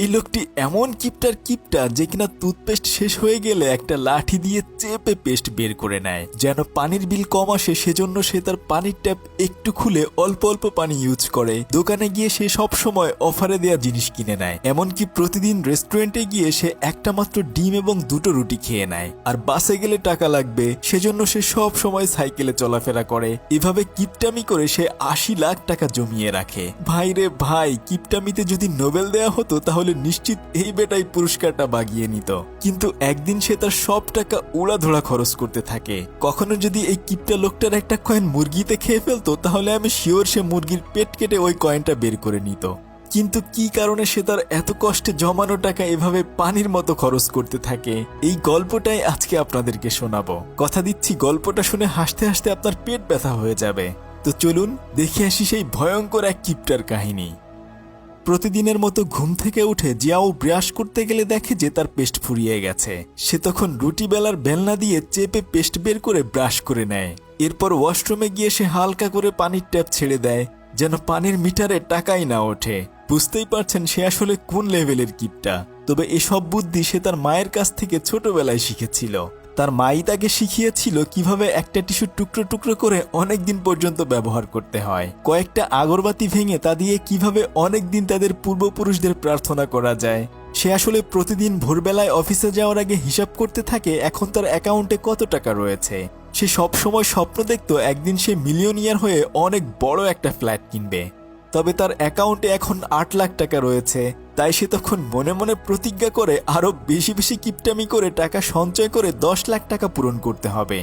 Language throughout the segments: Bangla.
এই লোকটি এমন কিপটা যে কিনা টুথপেস্ট শেষ হয়ে গেলে একটা লাঠি দিয়ে চেপে পেস্ট বের করে নেয় যেন পানির বিল কম আসে, সেজন্য সে তার পানির ট্যাপ একটু খুলে অল্প অল্প পানি ইউজ করে। দোকানে গিয়ে সে সব সময় অফারে দেওয়া জিনিস কিনে নেয়, এমনকি প্রতিদিন রেস্টুরেন্টে গিয়ে সে একটা মাত্র ডিম এবং দুটো রুটি খেয়ে নেয়। আর বাসে গেলে টাকা লাগবে সেজন্য সে সব সময় সাইকেলে চলাফেরা করে। এভাবে কিপটামি করে সে ৮০ লাখ টাকা জমিয়ে রাখে। ভাই রে ভাই, কিপটামিতে যদি নোবেল দেয়া হতো তাহলে নিশ্চিত এই বেটাই পুরস্কারটা বাগিয়ে নিত। কিন্তু একদিন সে তার সব টাকা উড়াধুরা খরচ করতে থাকে। কখনো যদি এই কিপটা লোকটার একটা কয়েন মুরগিতে খেয়ে ফেলতো তাহলে আমি শিওর সে মুরগির পেট কেটে ওই কয়েনটা বের করে নিত। কিন্তু কি কারণে সে তার এত কষ্টে জমানো টাকা এভাবে পানির মতো খরচ করতে থাকে, এই গল্পটাই আজকে আপনাদেরকে শোনাবো। কথা দিচ্ছি গল্পটা শুনে হাসতে হাসতে আপনার পেট ব্যথা হয়ে যাবে। তো চলুন দেখে আসি সেই ভয়ঙ্কর এক কিপটার কাহিনী। প্রতিদিনের মতো ঘুম থেকে উঠে জিয়াও ব্রাশ করতে গেলে দেখে যে তার পেস্ট ফুরিয়ে গেছে। সে তখন রুটি বেলার বেলনা দিয়ে চেপে পেস্ট বের করে ব্রাশ করে নেয়। এরপর ওয়াশরুমে গিয়ে সে হালকা করে পানির ট্যাপ ছেড়ে দেয় যেন পানির মিটারে টাকাই না ওঠে। বুঝতেই পারছেন সে আসলে কোন লেভেলের কিপটা। তবে এসব বুদ্ধি সে তার মায়ের কাছ থেকে ছোটবেলায় শিখেছিল। তার মাই তাকে শিখিয়েছিল কিভাবে একটা টিস্যু টুকরো টুকরো করে অনেক দিন পর্যন্ত ব্যবহার করতে হয়, কয়েকটা আগরবাতি ভেঙে তা দিয়ে কিভাবে অনেক দিন তাদের পূর্বপুরুষদের প্রার্থনা করা যায়। সে আসলে প্রতিদিন ভোরবেলায় অফিসে যাওয়ার আগে হিসাব করতে থাকে এখন তার অ্যাকাউন্টে কত টাকা রয়েছে। সে সব সময় স্বপ্ন দেখতো একদিন সে মিলিয়নিয়ার হয়ে অনেক বড় একটা ফ্ল্যাট কিনবে। তবে তার অ্যাকাউন্টে এখন ৮ লাখ টাকা রয়েছে। তাই সে তখন মনে মনে প্রতিজ্ঞা করে আরো বেশি বেশি কিপটামি করে টাকা সঞ্চয় করে ১০ লাখ টাকা পূরণ করতে হবে।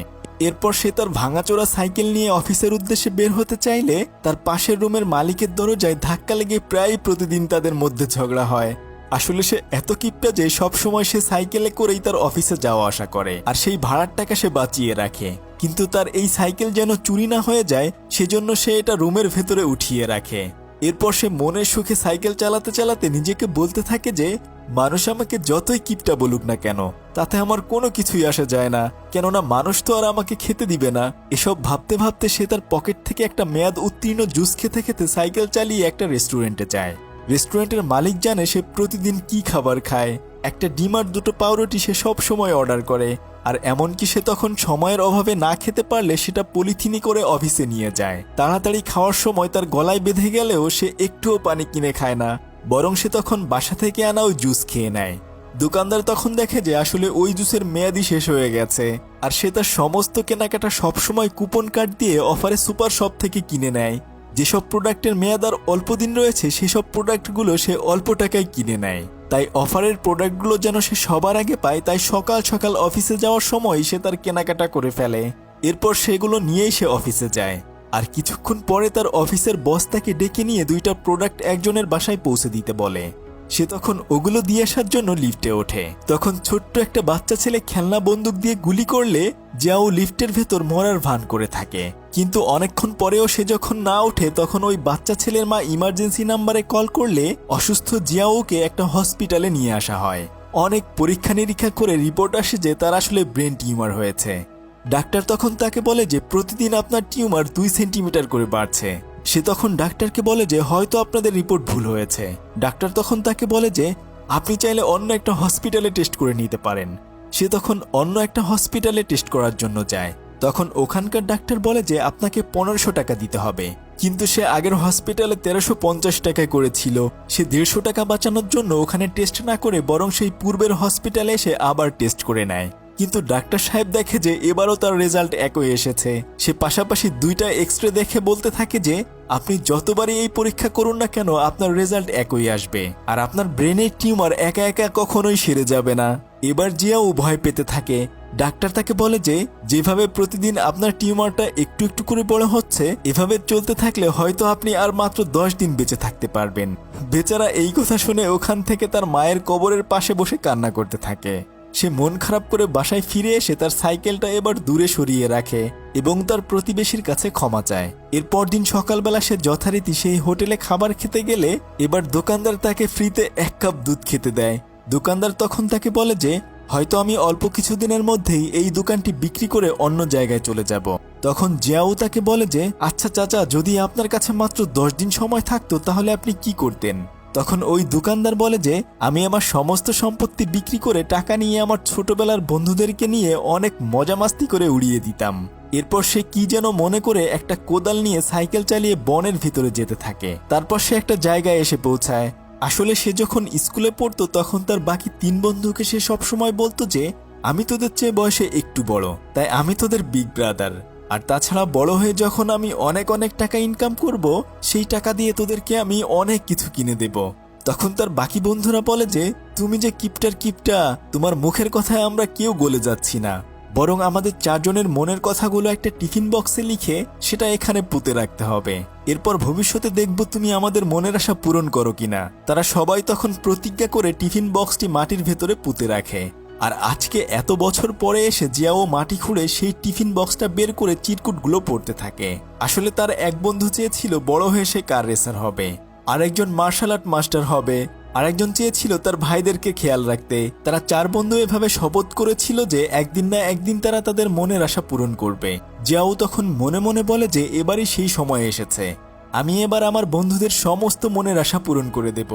এরপর সে তার ভাঙাচোরা সাইকেল নিয়ে অফিসের উদ্দেশ্যে বের হতে চাইলে তার পাশের রুমের মালিকের দরজায় ধাক্কা লেগে প্রায় প্রতিদিন তাদের মধ্যে ঝগড়া হয়। আসলে সে এত কিপটা যে সব সময় সে সাইকেলে করেই তার অফিসে যাওয়া আসা করে আর সেই ভাড়ার টাকা সে বাঁচিয়ে রাখে। কিন্তু তার এই সাইকেল যেন চুরি না হয়ে যায় সেজন্য সে এটা রুমের ভেতরে উঠিয়ে রাখে। এরপর সে মনের সুখে সাইকেল চালাতে চালাতে নিজেকে বলতে থাকে যে মানুষ আমাকে যতই কিপটা বলুক না কেন তাতে আমার কোনো কিছুই আসে যায় না, কেননা মানুষ তো আর আমাকে খেতে দিবে না। এসব ভাবতে ভাবতে সে তার পকেট থেকে একটা মেয়াদ উত্তীর্ণ জুস খেতে খেতে সাইকেল চালিয়ে একটা রেস্টুরেন্টে যায়। রেস্টুরেন্টের মালিক জানে সে প্রতিদিন কি খাবার খায়। একটা ডিম আর দুটো পাউরুটি সে সব সময় অর্ডার করে। আর এমনকি সে তখন সময়ের অভাবে না খেতে পারলে সেটা পলিথিনে করে অফিসে নিয়ে যায়। তাড়াতাড়ি খাওয়ার সময় তার গলায় বেঁধে গেলেও সে একটুও পানি কিনে খায় না, বরং সে তখন বাসা থেকে আনা ওই জুস খেয়ে নেয়। দোকানদার তখন দেখে যে আসলে ওই জুসের মেয়াদই শেষ হয়ে গেছে আর সে তার সমস্ত কেনাকাটা সবসময় কুপন কার্ড দিয়ে অফারে সুপার শপ থেকে কিনে নেয়। যেসব প্রোডাক্টের মেয়াদ আর অল্প দিন রয়েছে সেসব প্রোডাক্টগুলো সে অল্প টাকায় কিনে নেয়। তাই অফারের প্রোডাক্টগুলো যেন সে সবার আগে পায়, তাই সকাল সকাল অফিসে যাওয়ার সময় সে তার কেনাকাটা করে ফেলে। এরপর সেগুলো নিয়েই সে অফিসে যায়। আর কিছুক্ষণ পরে তার অফিসের বস তাকে ডেকে নিয়ে 2টা প্রোডাক্ট একজনের বাসায় পৌঁছে দিতে বলে। সে তখন ওগুলো দিয়ে আসার জন্য লিফটে ওঠে। তখন ছোট্ট একটা বাচ্চা ছেলে খেলনা বন্দুক দিয়ে গুলি করলে জিয়াও লিফটের ভেতর মরার ভান করে থাকে। কিন্তু অনেকক্ষণ পরেও সে যখন না ওঠে তখন ওই বাচ্চা ছেলের মা ইমার্জেন্সি নাম্বারে কল করলে অসুস্থ জিয়াওকে একটা হসপিটালে নিয়ে আসা হয়। অনেক পরীক্ষা নিরীক্ষা করে রিপোর্ট আসে যে তার আসলে ব্রেন টিউমার হয়েছে। ডাক্তার তখন তাকে বলে যে প্রতিদিন আপনার টিউমার 2 সেন্টিমিটার করে বাড়ছে। সে তখন ডাক্তারকে বলে যে হয়তো আপনাদের রিপোর্ট ভুল হয়েছে। ডাক্তার তখন তাকে বলে যে আপনি চাইলে অন্য একটা হসপিটালে টেস্ট করে নিতে পারেন। সে তখন অন্য একটা হসপিটালে টেস্ট করার জন্য যায়। তখন ওখানকার ডাক্তার বলে যে আপনাকে 1500 টাকা দিতে হবে। কিন্তু সে আগের হসপিটালে 1350 টাকায় করেছিল। সে 150 টাকা বাঁচানোর জন্য ওখানে টেস্ট না করে বরং সেই পূর্বের হসপিটালে এসে আবার টেস্ট করে নেয়। কিন্তু ডাক্তার সাহেব দেখে যে এবারও তার রেজাল্ট একই এসেছে। সে পাশাপাশি 2টা এক্সরে দেখে বলতে থাকে যে আপনি যতবারই এই পরীক্ষা করুন না কেন আপনার রেজাল্ট একই আসবে আর আপনার ব্রেনের টিউমার একা একা কখনোই সেরে যাবে না। এবার জিয়াও ভয় পেতে থাকে। ডাক্তার তাকে বলে যে যেভাবে প্রতিদিন আপনার টিউমারটা একটু একটু করে বড় হচ্ছে এভাবে চলতে থাকলে হয়তো আপনি আর মাত্র 10 দিন বেঁচে থাকতে পারবেন। বেচারা এই কথা শুনে ওখান থেকে তার মায়ের কবরের পাশে বসে কান্না করতে থাকে। সে মন খারাপ করে বাসায় ফিরে এসে তার সাইকেলটা এবার দূরে সরিয়ে রাখে এবং তার প্রতিবেশীর কাছে ক্ষমা চায়। এরপর দিন সকালবেলা সে যথারীতি সেই হোটেলে খাবার খেতে গেলে এবার দোকানদার তাকে ফ্রিতে 1 কাপ দুধ খেতে দেয়। দোকানদার তখন তাকে বলে যে হয়তো আমি অল্প কিছুদিনের মধ্যেই এই দোকানটি বিক্রি করে অন্য জায়গায় চলে যাব। তখন জিয়াও তাকে বলে যে আচ্ছা চাচা, যদি আপনার কাছে মাত্র 10 দিন সময় থাকতো তাহলে আপনি কি করতেন? তখন ওই দোকানদার বলে যে আমি আমার সমস্ত সম্পত্তি বিক্রি করে টাকা নিয়ে আমার ছোটবেলার বন্ধুদেরকে নিয়ে অনেক মজা মাস্তি করে উড়িয়ে দিতাম। এরপর সে কি যেন মনে করে একটা কোদাল নিয়ে সাইকেল চালিয়ে বনের ভিতরে যেতে থাকে। তারপর সে একটা জায়গায় এসে পৌঁছায়। আসলে সে যখন স্কুলে পড়তো তখন তার বাকি 3 বন্ধুকে সে সবসময় বলতো যে আমি তোদের চেয়ে বয়সে একটু বড়, তাই আমি তোদের বিগ ব্রাদার। আর তাছাড়া বড় হয়ে যখন আমি অনেক অনেক টাকা ইনকাম করব, সেই টাকা দিয়ে তোদেরকে আমি অনেক কিছু কিনে দেব। তখন তার বাকি বন্ধুরা বলে যে তুমি যে কিপটা, তোমার মুখের কথায় আমরা কেউ গলে যাচ্ছি না, বরং আমাদের 4 জনের মনের কথাগুলো একটা টিফিন বক্সে লিখে সেটা এখানে পুঁতে রাখতে হবে। এরপর ভবিষ্যতে দেখব তুমি আমাদের মনের আশা পূরণ করো কিনা। তারা সবাই তখন প্রতিজ্ঞা করে টিফিন বক্সটি মাটির ভেতরে পুঁতে রাখে। আর আজকে এত বছর পরে এসে জিয়াও মাটি খুঁড়ে সেই টিফিন বক্সটা বের করে চিরকুটগুলো পড়তে থাকে। আসলে তার এক বন্ধু চেয়েছিল বড় হয়ে সে কার রেসার হবে, আরেকজন মার্শাল আর্ট মাস্টার হবে, আরেকজন চেয়েছিল তার ভাইদেরকে খেয়াল রাখতে। তারা 4 বন্ধু এভাবে শপথ করেছিল যে একদিন না একদিন তারা তাদের মনের আশা পূরণ করবে। জিয়াও তখন মনে মনে বলে যে এবারই সেই সময় এসেছে, আমি এবার আমার বন্ধুদের সমস্ত মনের আশা পূরণ করে দেব।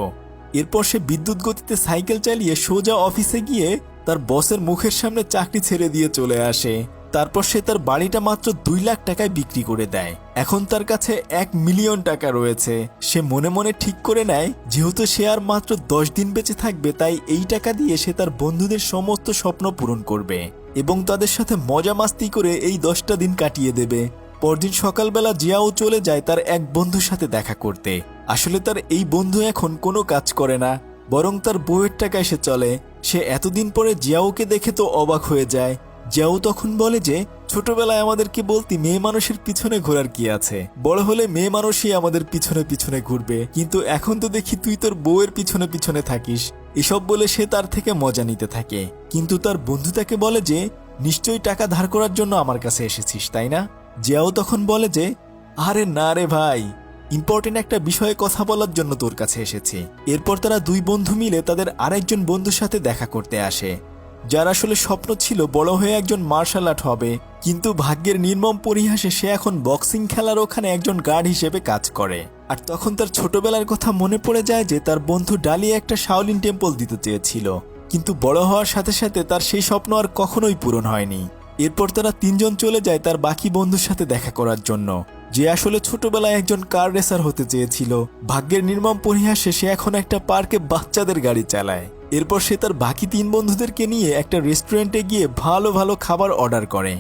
এরপর সে বিদ্যুৎ গতিতে সাইকেল চালিয়ে সোজা অফিসে গিয়ে তার বসের মুখের সামনে চাকরি ছেড়ে দিয়ে চলে আসে। তারপর সে তার বাড়িটা মাত্র 2 লাখ টাকায় বিক্রি করে দেয়। এখন তার কাছে 1 মিলিয়ন টাকা রয়েছে। সে মনে মনে ঠিক করে নেয় যেহেতু সে আর মাত্র 10 দিন বেঁচে থাকবে, তাই এই টাকা দিয়ে সে তার বন্ধুদের সমস্ত স্বপ্ন পূরণ করবে এবং তাদের সাথে মজা মাস্তি করে এই 10টা দিন কাটিয়ে দেবে। পরদিন সকালবেলা জিয়াও চলে যায় তার এক বন্ধুর সাথে দেখা করতে। আসলে তার এই বন্ধু এখন কোনো কাজ করে না, বরং তার বউয়ের টাকায় সে চলে। সে এতদিন পরে জিয়াওকে দেখে তো অবাক হয়ে যায়। জিয়াও তখন বলে যে ছোটবেলায় আমাদেরকে বলতি মেয়ে মানুষের পিছনে ঘোরার কি আছে, বড় হলে মেয়ে মানুষই আমাদের পিছনে পিছনে ঘুরবে, কিন্তু এখন তো দেখি তুই তোর বউয়ের পিছনে পিছনে থাকিস। এসব বলে সে তার থেকে মজা নিতে থাকে। কিন্তু তার বন্ধু তাকে বলে যে নিশ্চয়ই টাকা ধার করার জন্য আমার কাছে এসেছিস, তাই না? জিয়াও তখন বলে যে আরে না রে ভাই, ইম্পর্টেন্ট একটা বিষয়ে কথা বলার জন্য তোর কাছে এসেছি। এরপর তারা 2 বন্ধু মিলে তাদের আরেকজন বন্ধুর সাথে দেখা করতে আসে, যার আসলে স্বপ্ন ছিল বড় হয়ে একজন মার্শাল আর্ট হবে, কিন্তু ভাগ্যের নির্মম পরিহাসে সে এখন বক্সিং খেলার ওখানে একজন গার্ড হিসেবে কাজ করে। আর তখন তার ছোটবেলার কথা মনে পড়ে যায় যে তার বন্ধু ডালি একটা শাওলিন টেম্পল দিতে চেয়েছিল, কিন্তু বড় হওয়ার সাথে সাথে তার সেই স্বপ্ন আর কখনোই পূরণ হয়নি। এরপর তারা 3 জন চলে যায় তার বাকি বন্ধুর সাথে দেখা করার জন্য, যে আসলে ছোটবেলায় একজন কার রেসার হতে চেয়েছিল। ভাগ্যের নির্মম পরিহাসে সে এখন একটা পার্কে বাচ্চাদের গাড়ি চালায়। এরপর সে তার বাকি 3 বন্ধুদেরকে নিয়ে একটা রেস্টুরেন্টে গিয়ে ভালো ভালো খাবার অর্ডার করে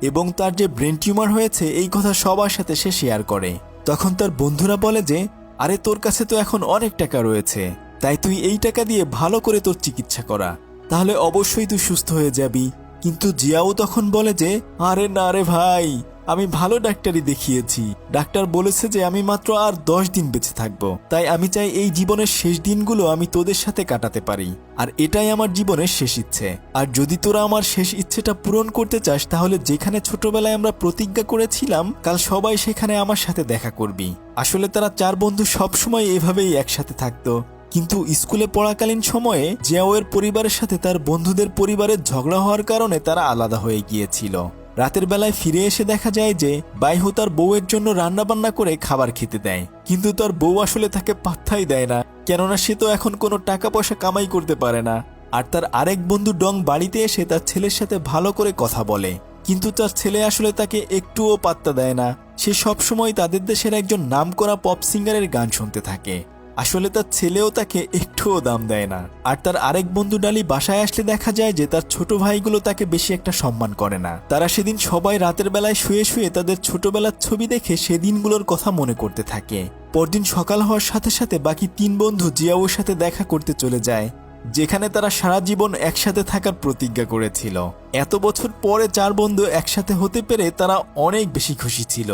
এবং তার যে ব্রেন টিউমার হয়েছে এই কথা সবার সাথে সে শেয়ার করে। তখন তার বন্ধুরা বলে যে আরে তোর কাছে তো এখন অনেক টাকা রয়েছে, তাই তুই এই টাকা দিয়ে ভালো করে তোর চিকিৎসা করা, তাহলে অবশ্যই তুই সুস্থ হয়ে যাবি। কিন্তু জিয়াও তখন বলে যে আরে না রে ভাই, আমি ভালো ডাক্তারই দেখিয়েছি, ডাক্তার বলেছে যে আমি মাত্র আর 10 দিন বেঁচে থাকবো, তাই আমি চাই এই জীবনের শেষ দিনগুলো আমি তোদের সাথে কাটাতে পারি, আর এটাই আমার জীবনের শেষ ইচ্ছে। আর যদি তোরা আমার শেষ ইচ্ছেটা পূরণ করতে চাস তাহলে যেখানে ছোটবেলায় আমরা প্রতিজ্ঞা করেছিলাম কাল সবাই সেখানে আমার সাথে দেখা করবি। আসলে তারা 4 বন্ধু সবসময় এভাবেই একসাথে থাকতো, কিন্তু স্কুলে পড়াকালীন সময়ে জিয়াওয়ের পরিবারের সাথে তার বন্ধুদের পরিবারের ঝগড়া হওয়ার কারণে তারা আলাদা হয়ে গিয়েছিল। রাতের বেলায় ফিরে এসে দেখা যায় যে বাইহু তার বউয়ের জন্য রান্নাবান্না করে খাবার খেতে দেয়, কিন্তু তার বউ আসলে তাকে পাত্তাই দেয় না, কেননা সে তো এখন কোনো টাকা পয়সা কামাই করতে পারে না। আর তার আরেক বন্ধু ডং বাড়িতে এসে তার ছেলের সাথে ভালো করে কথা বলে, কিন্তু তার ছেলে আসলে তাকে একটুও পাত্তা দেয় না। সে সবসময় তাদের দেশের একজন নামকরা পপ সিঙ্গারের গান শুনতে থাকে। আসলে তার ছেলেও তাকে একটুও দাম দেয় না। আর তার আরেক বন্ধু ডালি বাসায় আসলে দেখা যায় যে তার ছোট ভাইগুলো তাকে বেশি একটা সম্মান করে না। তারা সেদিন সবাই রাতের বেলায় শুয়ে শুয়ে তাদের ছোটবেলার ছবি দেখে সেদিনগুলোর কথা মনে করতে থাকে। পরদিন সকাল হওয়ার সাথে সাথে বাকি 3 বন্ধু জিয়াওর সাথে দেখা করতে চলে যায়, যেখানে তারা সারা জীবন একসাথে থাকার প্রতিজ্ঞা করেছিল। এত বছর পরে 4 বন্ধু একসাথে হতে পেরে তারা অনেক বেশি খুশি ছিল।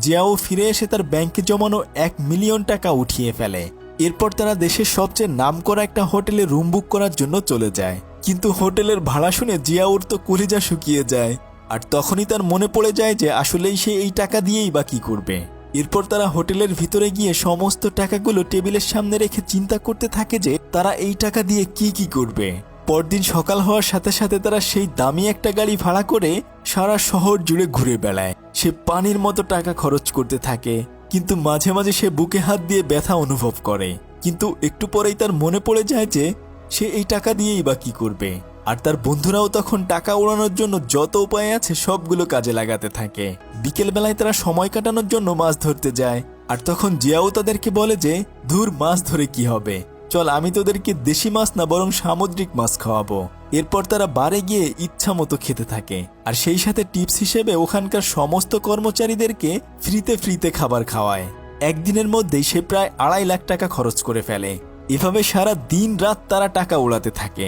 জিয়াও ফিরে এসে তার ব্যাংকে জমানো 1 মিলিয়ন টাকা উঠিয়ে ফেলে। এরপর তারা দেশের সবচেয়ে নামকরা একটা হোটেলে রুম বুক করার জন্য চলে যায়, কিন্তু হোটেলের ভাড়া শুনে জিয়াউর তো কলিজা শুকিয়ে যায়। আর তখনই তার মনে পড়ে যায় যে আসলেই সে এই টাকা দিয়েই বা কি করবে। এরপর তারা হোটেলের ভিতরে গিয়ে সমস্ত টাকাগুলো টেবিলের সামনে রেখে চিন্তা করতে থাকে যে তারা এই টাকা দিয়ে কি কি করবে। পরদিন সকাল হওয়ার সাথে সাথে তারা সেই দামি একটা গাড়ি ভাড়া করে সারা শহর জুড়ে ঘুরে বেড়ায়। সে পানির মতো টাকা খরচ করতে থাকে, কিন্তু মাঝে মাঝে সে বুকে হাত দিয়ে ব্যথা অনুভব করে। কিন্তু একটু পরেই তার মনে পড়ে যায় যে সে এই টাকা দিয়েই বা কি করবে। আর তার বন্ধুরাও তখন টাকা উড়ানোর জন্য যত উপায় আছে সবগুলো কাজে লাগাতে থাকে। বিকেলবেলায় তারা সময় কাটানোর জন্য মাছ ধরতে যায়। আর তখন জিয়াও তাদেরকে বলে যে ধুর, মাছ ধরে কি হবে, চল আমি তোদেরকে দেশি মাছ না বরং সামুদ্রিক মাছ খাওয়াবো। এরপর তারা বারে গিয়ে ইচ্ছা মতো খেতে থাকে। আর সেই সাথে টিপস হিসেবে ওখানকার সমস্ত কর্মচারীদেরকে ফ্রিতে খাবার খাওয়ায়। একদিনের মধ্যেই সে প্রায় 2.5 লাখ টাকা খরচ করে ফেলে। এভাবে সারা দিন রাত তারা টাকা উড়াতে থাকে।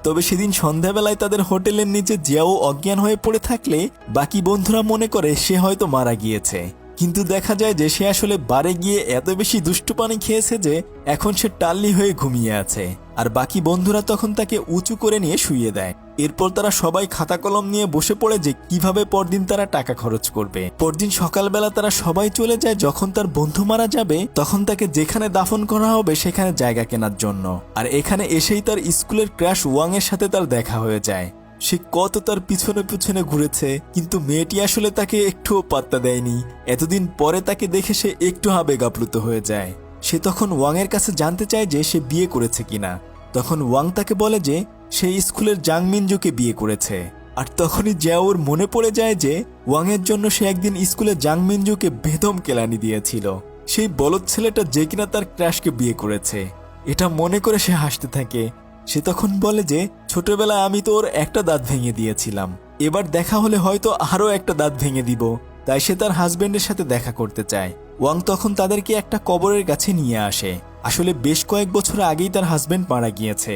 তবে সেদিন সন্ধ্যাবেলায় তাদের হোটেলের নিচে জিয়াও অজ্ঞান হয়ে পড়ে থাকলে বাকি বন্ধুরা মনে করে সে হয়তো মারা গিয়েছে। কিন্তু দেখা যায় যে সে আসলে বারে গিয়ে এত বেশি দুষ্টু পানি খেয়েছে যে এখন সে টাল্লি হয়ে ঘুমিয়ে আছে। আর বাকি বন্ধুরা তখন তাকে উঁচু করে নিয়ে শুইয়ে দেয়। এরপর তারা সবাই খাতা কলম নিয়ে বসে পড়ে যে কিভাবে পরদিন তারা টাকা খরচ করবে। পরদিন সকালবেলা তারা সবাই চলে যায় যখন তার বন্ধু মারা যাবে তখন তাকে যেখানে দাফন করা হবে সেখানে জায়গা কেনার জন্য। আর এখানে এসেই তার স্কুলের ক্র্যাশ ওয়াং এর সাথে তার দেখা হয়ে যায়। সে কত তার পিছনে পিছনে ঘুরেছে, কিন্তু মেয়েটি আসলে তাকে একটুও পাত্তা দেয়নি। এতদিন পরে তাকে দেখে সে একটু আবেগ আপ্লুত হয়ে যায়। সে তখন ওয়াং এর কাছে জানতে চায় যে সে বিয়ে করেছে কিনা। তখন ওয়াং তাকে বলে যে সে স্কুলের জাং মিনজুকে বিয়ে করেছে। আর তখনই জিয়াওর মনে পড়ে যায় যে ওয়াং এর জন্য সে একদিন স্কুলে জাং মিনজুকে বেদম কেলানি দিয়েছিল, সেই বলদ ছেলেটা যে কিনা তার ক্র্যাশকে বিয়ে করেছে। এটা মনে করে সে হাসতে থাকে। সে তখন বলে যে ছোটবেলায় আমি তো ওর একটা দাঁত ভেঙে দিয়েছিলাম, এবার দেখা হলে হয়তো আরও একটা দাঁত ভেঙে দিব। তাই সে তার হাজবেন্ডের সাথে দেখা করতে চায়। ওয়াং তখন তাদেরকে একটা কবরের কাছে নিয়ে আসে। আসলে বেশ কয়েক বছর আগেই তার হাজবেন্ড মারা গিয়েছে।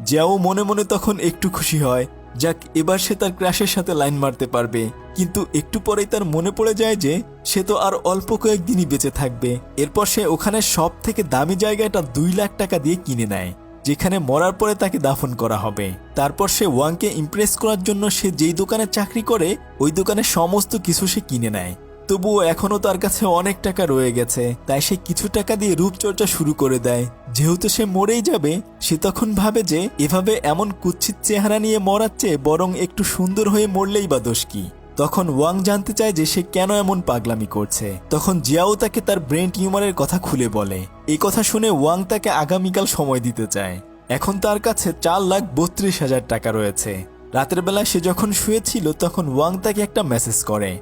জিয়াও মনে মনে তখন একটু খুশি হয়, যাক এবার সে তার ক্র্যাশের সাথে লাইন মারতে পারবে। কিন্তু একটু পরেই তার মনে পড়ে যায় যে সে তো আর অল্প কয়েকদিনই বেঁচে থাকবে। এরপর সে ওখানে সব থেকে দামি জায়গাটা 2 লাখ টাকা দিয়ে কিনে নেয়, যেখানে মরার পরে তাকে দাফন করা হবে। তারপর সে ওয়াংকে ইমপ্রেস করার জন্য সে যেই দোকানে চাকরি করে ওই দোকানে সমস্ত কিছু সে কিনে নেয়। তবুও এখনো তার কাছে অনেক টাকা রয়ে গেছে, তাই সে কিছু টাকা দিয়ে রূপচর্চা শুরু করে দেয়। যেহেতু সে মরেই যাবে, সে তখন ভাবে যে এভাবে এমন কুৎসিত চেহারা নিয়ে মরার চেয়ে বরং একটু সুন্দর হয়ে মরলেই বা দোষ কি। তখন ওয়াং জানতে চায় যে সে কেন এমন পাগলামি করছে। তখন জিয়াও তাকে তার ব্রেন টিউমারের কথা খুলে বলে। এই কথা শুনে ওয়াং তাকে আগামীকাল সময় দিতে চায়। এখন তার কাছে 4,32,000 টাকা রয়েছে। রাতের বেলায় সে যখন শুয়েছিল তখন ওয়াং তাকে একটা মেসেজ করে।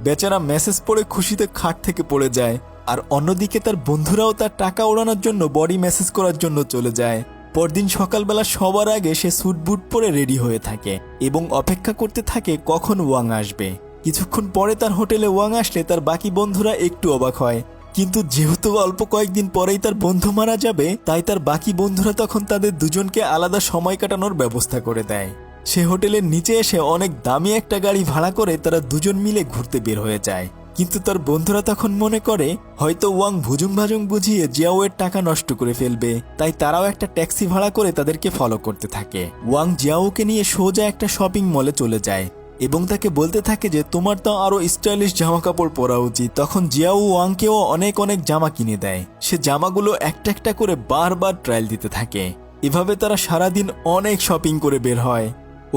বেচারা মেসেজ পড়ে খুশিতে খাট থেকে পড়ে যায়। আর অন্যদিকে তার বন্ধুরাও তার টাকা ওড়ানোর জন্য বডি মেসেজ করার জন্য চলে যায়। পরদিন সকালবেলা সবার আগে সে স্যুট বুট পরে রেডি হয়ে থাকে এবং অপেক্ষা করতে থাকে কখন ওয়াং আসবে। কিছুক্ষণ পরে তার হোটেলে ওয়াং আসলে তার বাকি বন্ধুরা একটু অবাক হয়, কিন্তু যেহেতু অল্প কয়েকদিন পরেই তার বন্ধু মারা যাবে তাই তার বাকি বন্ধুরা তখন তাদের দুজনকে আলাদা সময় কাটানোর ব্যবস্থা করে দেয়। সে হোটেলের নিচে এসে অনেক দামি একটা গাড়ি ভাড়া করে তারা দুজন মিলে ঘুরতে বের হয়ে যায়। কিন্তু তার বন্ধুরা তখন মনে করে হয়তো ওয়াং ভুজুং ভাজুং বুঝিয়ে জিয়াওয়ের টাকা নষ্ট করে ফেলবে, তাই তারাও একটা ট্যাক্সি ভাড়া করে তাদেরকে ফলো করতে থাকে। ওয়াং জিয়াওকে নিয়ে সোজা একটা শপিং মলে চলে যায় এবং তাকে বলতে থাকে যে তোমার তো আরো স্টাইলিশ জামা কাপড় পরা উচিত। তখন জিয়াও ওয়াংকেও অনেক অনেক জামা কিনে দেয়। সে জামাগুলো একটা একটা করে বারবার ট্রায়াল দিতে থাকে। এভাবে তারা সারাদিন অনেক শপিং করে বের হয়।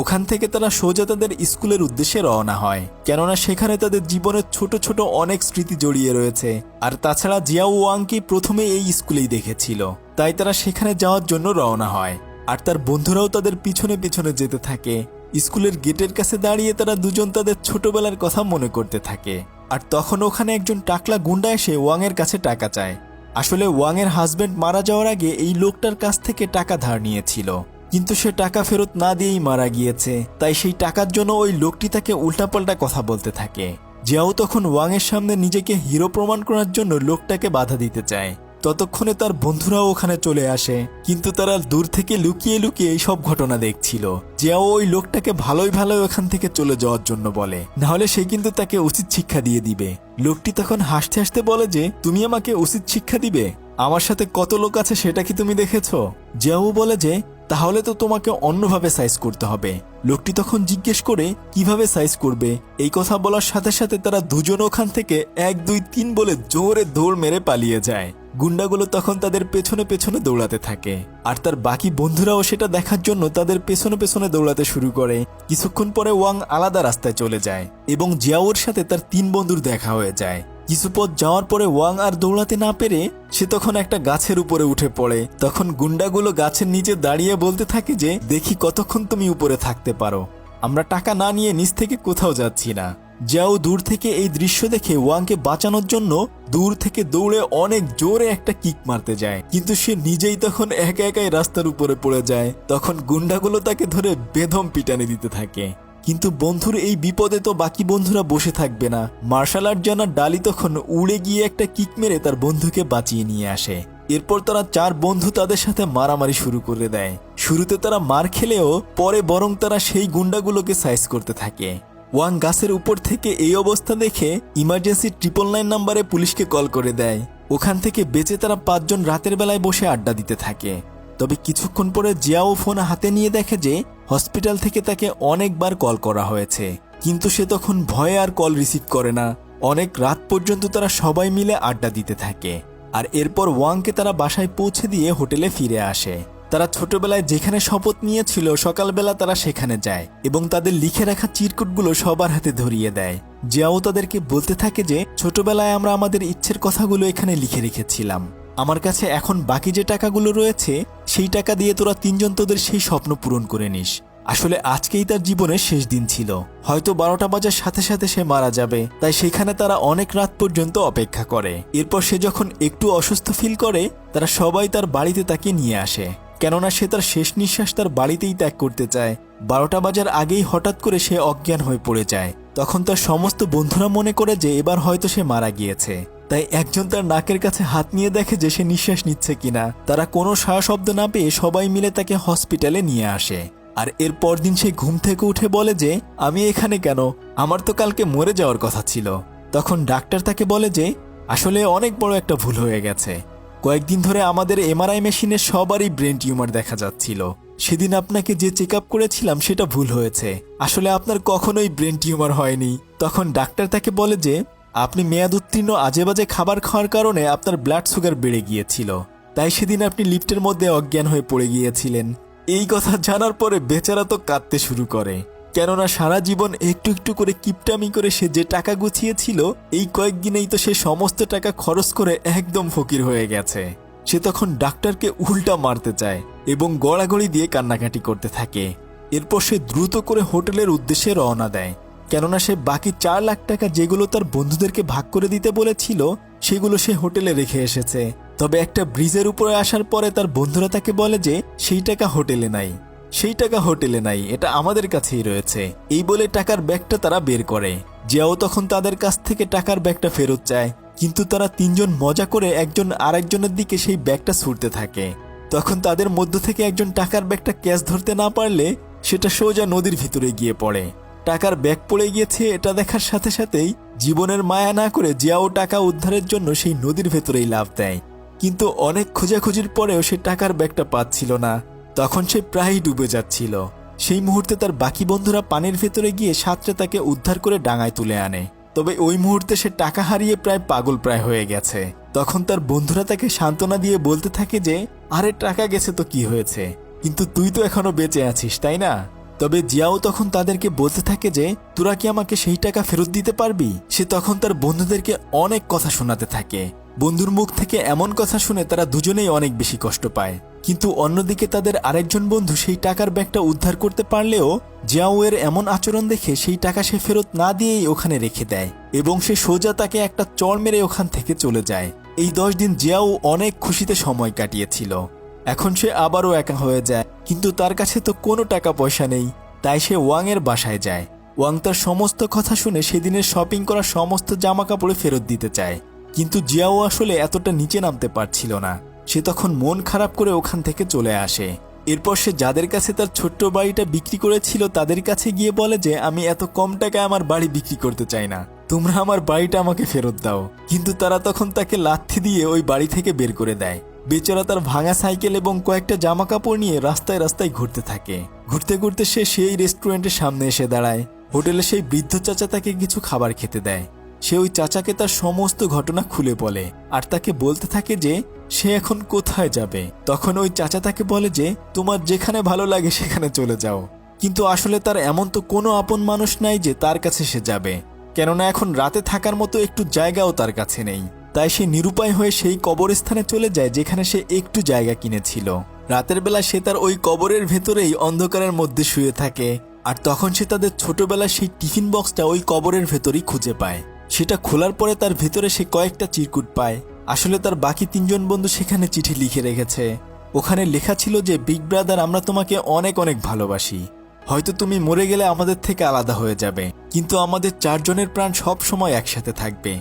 ওখান থেকে তারা সোজা তাদের স্কুলের উদ্দেশ্যে রওনা হয়, কেননা সেখানে তাদের জীবনের ছোট ছোট অনেক স্মৃতি জড়িয়ে রয়েছে। আর তাছাড়া জিয়াও ওয়াংকে প্রথমে এই স্কুলেই দেখেছিল, তাই তারা সেখানে যাওয়ার জন্য রওনা হয়। আর তার বন্ধুরাও তাদের পিছনে পিছনে যেতে থাকে। স্কুলের গেটের কাছে দাঁড়িয়ে তারা দুজন তাদের ছোটবেলার কথা মনে করতে থাকে। আর তখন ওখানে একজন টাকলা গুন্ডা এসে ওয়াংয়ের কাছে টাকা চায়। আসলে ওয়াংয়ের হাজবেন্ড মারা যাওয়ার আগে এই লোকটার কাছ থেকে টাকা ধার নিয়েছিল, কিন্তু সে টাকা ফেরত না দিয়েই মারা গিয়েছে। তাই সেই টাকার জন্য ওই লোকটি তাকে উল্টাপাল্টা কথা বলতে থাকে। জিয়াও তখন ওয়াংয়ের সামনে নিজেকে হিরো প্রমাণ করার জন্য লোকটাকে বাধা দিতে চায়। ততক্ষণে তার বন্ধুরাও ওখানে চলে আসে, কিন্তু তারা দূর থেকে লুকিয়ে লুকিয়ে এই সব ঘটনা দেখছিল। জিয়াও ওই লোকটাকে ভালোই ভালোই ওখান থেকে চলে যাওয়ার জন্য বলে, নাহলে সে কিন্তু তাকে উচিত শিক্ষা দিয়ে দিবে। লোকটি তখন হাসতে হাসতে বলে যে তুমি আমাকে উচিত শিক্ষা দিবে? আমার সাথে কত লোক আছে সেটা কি তুমি দেখেছো? জিয়াও বলে যে তাহলে তো তোমাকে অন্যভাবে সাইজ করতে হবে। লোকটি তখন জিজ্ঞেস করে কিভাবে সাইজ করবে। এই কথা বলার সাথে সাথে তারা দুজন ওখান থেকে 1 2 3 বলে জোরে দৌড় মেরে পালিয়ে যায়। গুন্ডাগুলো তখন তাদের পেছনে পেছনে দৌড়াতে থাকে, আর তার বাকি বন্ধুরাও সেটা দেখার জন্য তাদের পেছনে পেছনে দৌড়াতে শুরু করে। কিছুক্ষণ পরে ওয়াং আলাদা রাস্তায় চলে যায় এবং জিয়াওর সাথে তার 3 বন্ধুর দেখা হয়ে যায়। কিছু পথ যাওয়ার পরে ওয়াং আর দৌড়াতে না পেরে সে তখন একটা গাছের উপরে উঠে পড়ে। তখন গুন্ডাগুলো গাছের নিচে দাঁড়িয়ে বলতে থাকে যে, দেখি কতক্ষণ তুমি উপরে থাকতে পারো, আমরা টাকা না নিয়ে নিচ থেকে কোথাও যাচ্ছি না। জিয়াও দূর থেকে এই দৃশ্য দেখে ওয়াংকে বাঁচানোর জন্য দূর থেকে দৌড়ে অনেক জোরে একটা কিক মারতে যায়, কিন্তু সে নিজেই তখন একা একাই রাস্তার উপরে পড়ে যায়। তখন গুন্ডাগুলো তাকে ধরে বেদম পিটানি দিতে থাকে। কিন্তু বন্ধুর এই বিপদে তো বাকি বন্ধুরা বসে থাকবে না। মার্শাল আর্ট জানা ডালি তখন উড়ে গিয়ে একটা কিক মেরে তার বন্ধুকে বাঁচিয়ে নিয়ে আসে। এরপর তারা 4 বন্ধু তাদের সাথে মারামারি শুরু করে দেয়। শুরুতে তারা মার খেলেও পরে বরং তারা সেই গুন্ডাগুলোকে সাইজ করতে থাকে। ওয়াং গাছের উপর থেকে এই অবস্থা দেখে ইমার্জেন্সি 999 নাম্বারে পুলিশকে কল করে দেয়। ওখান থেকে বেঁচে তারা 5 জন রাতের বেলায় বসে আড্ডা দিতে থাকে। তবে কিছুক্ষণ পরে জিয়াও ফোন হাতে নিয়ে দেখে যে হসপিটাল থেকে তাকে অনেকবার কল করা হয়েছে, কিন্তু সে তখন ভয়ে আর কল রিসিভ করে না। অনেক রাত পর্যন্ত তারা সবাই মিলে আড্ডা দিতে থাকে। আর এরপর ওয়াংকে তারা বাসায় পৌঁছে দিয়ে হোটেলে ফিরে আসে। তারা ছোটবেলায় যেখানে শপথ নিয়েছিল সকালবেলা তারা সেখানে যায় এবং তাদের লিখে রাখা চিরকুটগুলো সবার হাতে ধরিয়ে দেয়। জিয়াও তাদেরকে বলতে থাকে যে, ছোটবেলায় আমরা আমাদের ইচ্ছের কথাগুলো এখানে লিখে রেখেছিলাম। আমার কাছে এখন বাকি যে টাকাগুলো রয়েছে সেই টাকা দিয়ে তোরা 3 জন তোদের সেই স্বপ্ন পূরণ করে নিস। আসলে আজকেই তার জীবনের শেষ দিন ছিল, হয়তো 12টা বাজার সাথে সাথে সে মারা যাবে, তাই সেখানে তারা অনেক রাত পর্যন্ত অপেক্ষা করে। এরপর সে যখন একটু অসুস্থ ফিল করে তারা সবাই তার বাড়িতে তাকে নিয়ে আসে, কেননা সে তার শেষ নিঃশ্বাস তার বাড়িতেই ত্যাগ করতে চায়। 12টা বাজার আগেই হঠাৎ করে সে অজ্ঞান হয়ে পড়ে যায়। তখন তার সমস্ত বন্ধুরা মনে করে যে এবার হয়তো সে মারা গিয়েছে, তাই একজন তার নাকের কাছে হাত নিয়ে দেখে যে সে নিঃশ্বাস নিচ্ছে কিনা। তারা কোনো সাড়া শব্দ না পেয়ে সবাই মিলে তাকে হসপিটালে নিয়ে আসে। আর এর পরদিন সে ঘুম থেকে উঠে বলে যে, আমি এখানে কেন, আমার তো কালকে মরে যাওয়ার কথা ছিল। তখন ডাক্তার তাকে বলে যে, আসলে অনেক বড় একটা ভুল হয়ে গেছে। কয়েকদিন ধরে আমাদের এমআরআই মেশিনে সবারই ব্রেন টিউমার দেখা যাচ্ছিল। সেদিন আপনাকে যে চেক আপ করেছিলাম সেটা ভুল হয়েছে, আসলে আপনার কখনোই ব্রেন টিউমার হয়নি। তখন ডাক্তার তাকে বলে যে, আপনি মেয়াদ উত্তীর্ণ আজে বাজে খাবার খাওয়ার কারণে আপনার ব্লাড সুগার বেড়ে গিয়েছিল, তাই সেদিন আপনি লিফটের মধ্যে অজ্ঞান হয়ে পড়ে গিয়েছিলেন। এই কথা জানার পরে বেচারা তো কাঁদতে শুরু করে, কেননা সারা জীবন একটু একটু করে কিপটামি করে সে যে টাকা গুছিয়েছিল এই কয়েকদিনেই তো সে সমস্ত টাকা খরচ করে একদম ফকির হয়ে গেছে। সে তখন ডাক্তারকে উল্টা মারতে চায় এবং গড়াগড়ি দিয়ে কান্নাকাটি করতে থাকে। এরপর সে দ্রুত করে হোটেলের উদ্দেশ্যে রওনা দেয়, কেননা সে বাকি 4 লাখ টাকা যেগুলো তার বন্ধুদেরকে ভাগ করে দিতে বলেছিল সেগুলো সে হোটেলে রেখে এসেছে। তবে একটা ব্রিজের উপরে আসার পরে তার বন্ধুরা তাকে বলে যে সেই টাকা হোটেলে নাই, সেই টাকা হোটেলে নাই, এটা আমাদের কাছেই রয়েছে। এই বলে টাকার ব্যাগটা তারা বের করে। জিয়াও তখন তাদের কাছ থেকে টাকার ব্যাগটা ফেরত চায়, কিন্তু তারা 3 জন মজা করে একজন আরেকজনের দিকে সেই ব্যাগটা ছুঁড়তে থাকে। তখন তাদের মধ্য থেকে একজন টাকার ব্যাগটা ক্যাচ ধরতে না পারলে সেটা সোজা নদীর ভিতরে গিয়ে পড়ে। টাকার ব্যাগ পড়ে গিয়েছে এটা দেখার সাথে সাথেই জীবনের মায়া না করে জিয়াও টাকা উদ্ধারের জন্য সেই নদীর ভেতরেই লাফ দেয়, কিন্তু অনেক খোঁজাখুঁজির পরেও সে টাকার ব্যাগটা পাচ্ছিল না। তখন সে প্রায়ই ডুবে যাচ্ছিল। সেই মুহূর্তে তার বাকি বন্ধুরা পানির ভেতরে গিয়ে সাঁতরে তাকে উদ্ধার করে ডাঙায় তুলে আনে। তবে ওই মুহূর্তে সে টাকা হারিয়ে প্রায় পাগল প্রায় হয়ে গেছে। তখন তার বন্ধুরা তাকে সান্ত্বনা দিয়ে বলতে থাকে যে, আরে টাকা গেছে তো কি হয়েছে, কিন্তু তুই তো এখনো বেঁচে আছিস তাই না। তবে জিয়াও তখন তাদেরকে বলতে থাকে যে, তোরা কি আমাকে সেই টাকা ফেরত দিতে পারবি। সে তখন তার বন্ধুদেরকে অনেক কথা শোনাতে থাকে। বন্ধুর মুখ থেকে এমন কথা শুনে তারা দুজনেই অনেক বেশি কষ্ট পায়, কিন্তু অন্যদিকে তাদের আরেকজন বন্ধু সেই টাকার ব্যাগটা উদ্ধার করতে পারলেও জিয়াও এর এমন আচরণ দেখে সেই টাকা সে ফেরত না দিয়েই ওখানে রেখে দেয় এবং সে সোজা তাকে একটা চড় মেরে ওখান থেকে চলে যায়। এই 10 দিন জিয়াও অনেক খুশিতে সময় কাটিয়েছিল। এখন সে আবারও একা হয়ে যায়, কিন্তু তার কাছে তো কোনো টাকা পয়সা নেই, তাই সে ওয়াং এর বাসায় যায়। ওয়াং তার সমস্ত কথা শুনে সেদিনের শপিং করা সমস্ত জামা কাপড়ে ফেরত দিতে চায়, কিন্তু জিয়াও আসলে এতটা নিচে নামতে পারছিল না। সে তখন মন খারাপ করে ওখান থেকে চলে আসে। এরপর সে যাদের কাছে তার ছোট্ট বাড়িটা বিক্রি করেছিল তাদের কাছে গিয়ে বলে যে, আমি এত কম টাকায় আমার বাড়ি বিক্রি করতে চাই না, তোমরা আমার বাড়িটা আমাকে ফেরত দাও। কিন্তু তারা তখন তাকে লাথি দিয়ে ওই বাড়ি থেকে বের করে দেয়। বেচারা তার ভাঙা সাইকেল এবং কয়েকটা জামা কাপড় নিয়ে রাস্তায় রাস্তায় ঘুরতে থাকে। ঘুরতে ঘুরতে সে সেই রেস্টুরেন্টের সামনে এসে দাঁড়ায়। হোটেলে সেই বৃদ্ধ চাচা তাকে কিছু খাবার খেতে দেয়। সে ওই চাচাকে তার সমস্ত ঘটনা খুলে বলে আর তাকে বলতে থাকে যে সে এখন কোথায় যাবে। তখন ওই চাচা তাকে বলে যে, তোমার যেখানে ভালো লাগে সেখানে চলে যাও, কিন্তু আসলে তার এমন তো কোনো আপন মানুষ নাই যে তার কাছে সে যাবে। কেননা এখন রাতে থাকার মতো একটু জায়গাও তার কাছে নেই। তাই সে নিরুপায় হয়ে সেই কবরস্থানে চলে যায় যেখানে সে একটু জায়গা কিনেছিল। রাতের বেলা সে তার ওই কবরের ভেতরেই অন্ধকারের মধ্যে শুয়ে থাকে। আর তখন সে তাদের ছোটবেলার সেই টিফিন বক্সটা ওই কবরের ভেতরেই খুঁজে পায়। সেটা খোলার পরে তার ভেতরে সে কয়েকটা চিরকুট পায়। আসলে তার বাকি 3 জন বন্ধু সেখানে চিঠি লিখে রেখেছে। ওখানে লেখা ছিল যে, বিগ ব্রাদার, আমরা তোমাকে অনেক অনেক ভালোবাসি। হয়তো তুমি মরে গেলে আমাদের থেকে আলাদা হয়ে যাবে, কিন্তু আমাদের 4 জনের প্রাণ সব সময় একসাথে থাকবে।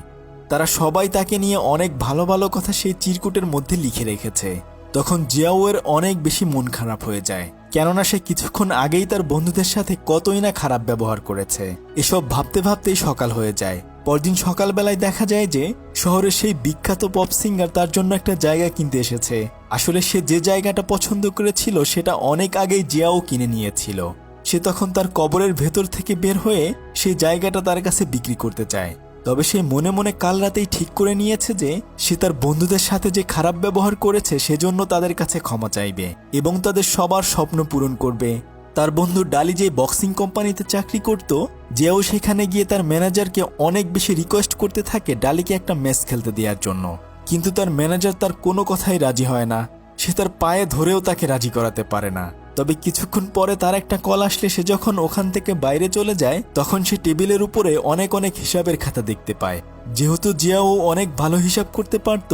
তারা সবাই তাকে নিয়ে অনেক ভালো ভালো কথা সেই চিরকুটের মধ্যে লিখে রেখেছে। তখন জিয়াউয়ের অনেক বেশি মন খারাপ হয়ে যায়, কেননা সে কিছুক্ষণ আগেই তার বন্ধুদের সাথে কতই না খারাপ ব্যবহার করেছে। এসব ভাবতে ভাবতেই সকাল হয়ে যায়। পরদিন সকালবেলায় দেখা যায় যে শহরের সেই বিখ্যাত পপ সিঙ্গার তার জন্য একটা জায়গা কিনতে এসেছে। আসলে সে যে জায়গাটা পছন্দ করেছিল সেটা অনেক আগেই জিয়াও কিনে নিয়েছিল। সে তখন তার কবরের ভেতর থেকে বের হয়ে সেই জায়গাটা তার কাছে বিক্রি করতে চায়। তবে সে মনে মনে কাল রাতেই ঠিক করে নিয়েছে যে সে তার বন্ধুদের সাথে যে খারাপ ব্যবহার করেছে সেজন্য তাদের কাছে ক্ষমা চাইবে এবং তাদের সবার স্বপ্ন পূরণ করবে। তার বন্ধু ডালি যে বক্সিং কোম্পানিতে চাকরি করত, যেও সেখানে গিয়ে তার ম্যানেজারকে অনেক বেশি রিকোয়েস্ট করতে থাকে ডালিকে একটা ম্যাচ খেলতে দেওয়ার জন্য। কিন্তু তার ম্যানেজার তার কোনো কথাই রাজি হয় না। সে তার পায়ে ধরেও তাকে রাজি করাতে পারে না। তবে কিছুক্ষণ পরে তার একটা কল আসলে সে যখন ওখান থেকে বাইরে চলে যায় তখন সে টেবিলের উপরে অনেক অনেক হিসাবের খাতা দেখতে পায়। যেহেতু জিয়াও অনেক ভালো হিসাব করতে পারত,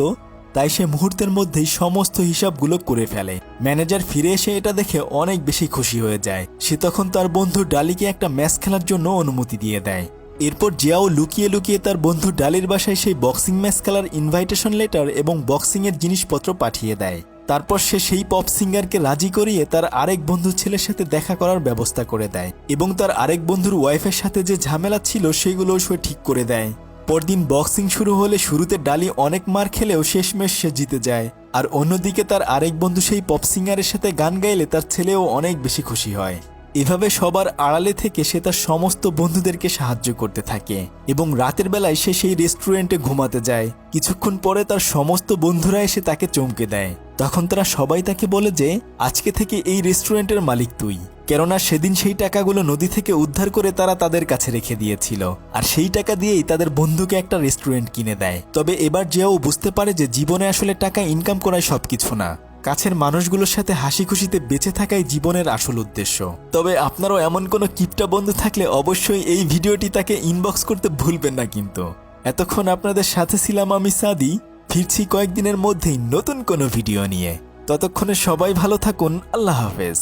তাই সে মুহূর্তের মধ্যেই সমস্ত হিসাবগুলো করে ফেলে। ম্যানেজার ফিরে এসে এটা দেখে অনেক বেশি খুশি হয়ে যায়। সে তখন তার বন্ধু ডালিকে একটা ম্যাচ খেলার জন্য অনুমতি দিয়ে দেয়। এরপর জিয়াও লুকিয়ে লুকিয়ে তার বন্ধু ডালির বাসায় সেই বক্সিং ম্যাচ খেলার ইনভাইটেশন লেটার এবং বক্সিংয়ের জিনিসপত্র পাঠিয়ে দেয়। তারপর সে সেই পপ সিঙ্গারকে রাজি করিয়ে তার আরেক বন্ধু ছেলের সাথে দেখা করার ব্যবস্থা করে দেয় এবং তার আরেক বন্ধুর ওয়াইফের সাথে যে ঝামেলা ছিল সেগুলোও সে ঠিক করে দেয়। পরদিন বক্সিং শুরু হলে শুরুতে ডালি অনেক মার খেলেও শেষমেশ সে জিতে যায়। আর অন্যদিকে তার আরেক বন্ধু সেই পপ সিঙ্গারের সাথে গান গাইলে তার ছেলেও অনেক বেশি খুশি হয়। এভাবে সবার আড়ালে থেকে সে তার সমস্ত বন্ধুদেরকে সাহায্য করতে থাকে এবং রাতের বেলায় সে সেই রেস্টুরেন্টে ঘুমাতে যায়। কিছুক্ষণ পরে তার সমস্ত বন্ধুরা এসে তাকে চমকে দেয়। তখন তারা সবাই তাকে বলে যে আজকে থেকে এই রেস্টুরেন্টের মালিক তুই, কেননা সেদিন সেই টাকাগুলো নদী থেকে উদ্ধার করে তারা তাদের কাছে রেখে দিয়েছিল। আর সেই টাকা দিয়েই তাদের বন্ধুকে একটা রেস্টুরেন্ট কিনে দেয়। তবে এবার জিয়াও বুঝতে পারে যে জীবনে আসলে টাকা ইনকাম করাই সবকিছু না, কাছের মানুষগুলোর সাথে হাসি খুশিতে বেঁচে থাকাই জীবনের আসল উদ্দেশ্য। তবে আপনারও এমন কোনো কিপটা বন্ধু থাকলে অবশ্যই এই ভিডিওটি তাকে ইনবক্স করতে ভুলবেন না। কিন্তু এতক্ষণ আপনাদের সাথে ছিলাম আমি সাদি। ফিরছি কয়েকদিনের মধ্যেই নতুন কোনো ভিডিও নিয়ে। ততক্ষণে সবাই ভালো থাকুন। আল্লাহ হাফেজ।